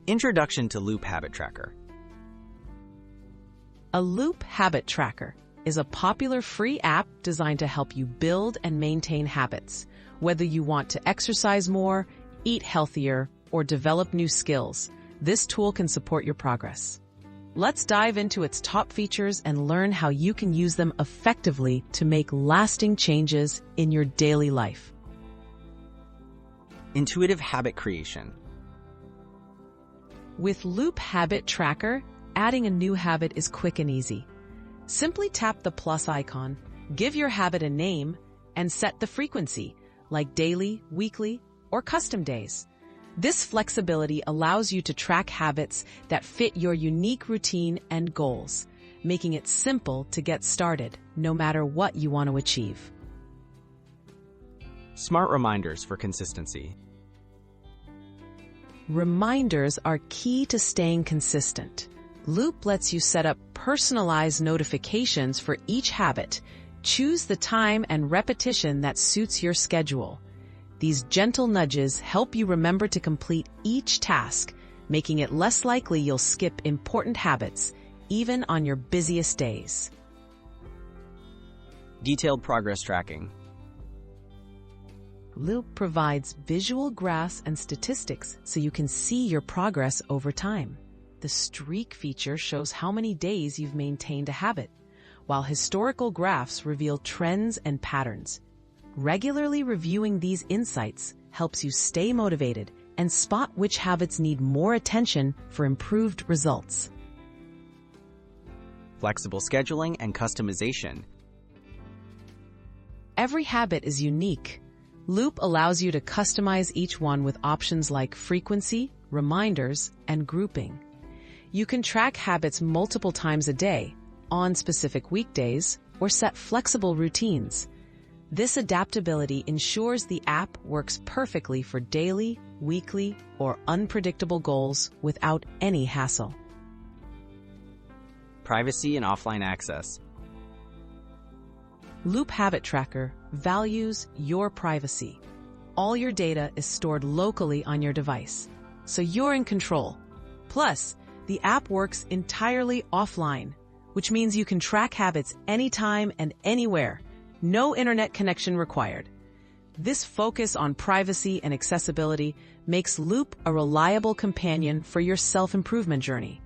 Introduction to Loop Habit Tracker. A Loop Habit Tracker is a popular free app designed to help you build and maintain habits. Whether you want to exercise more, eat healthier, or develop new skills, this tool can support your progress. Let's dive into its top features and learn how you can use them effectively to make lasting changes in your daily life. Intuitive habit creation. With Loop Habit Tracker, adding a new habit is quick and easy. Simply tap the plus icon, give your habit a name, and set the frequency, like daily, weekly, or custom days. This flexibility allows you to track habits that fit your unique routine and goals, making it simple to get started, no matter what you want to achieve. Smart reminders for consistency. Reminders are key to staying consistent. Loop lets you set up personalized notifications for each habit. Choose the time and repetition that suits your schedule. These gentle nudges help you remember to complete each task, making it less likely you'll skip important habits, even on your busiest days. Detailed progress tracking. Loop provides visual graphs and statistics so you can see your progress over time. The streak feature shows how many days you've maintained a habit, while historical graphs reveal trends and patterns. Regularly reviewing these insights helps you stay motivated and spot which habits need more attention for improved results. Flexible scheduling and customization. Every habit is unique. Loop allows you to customize each one with options like frequency, reminders, and grouping. You can track habits multiple times a day, on specific weekdays, or set flexible routines. This adaptability ensures the app works perfectly for daily, weekly, or unpredictable goals without any hassle. Privacy and offline access. Loop Habit Tracker values your privacy. All your data is stored locally on your device, so you're in control. Plus, the app works entirely offline, which means you can track habits anytime and anywhere. No internet connection required. This focus on privacy and accessibility makes Loop a reliable companion for your self-improvement journey.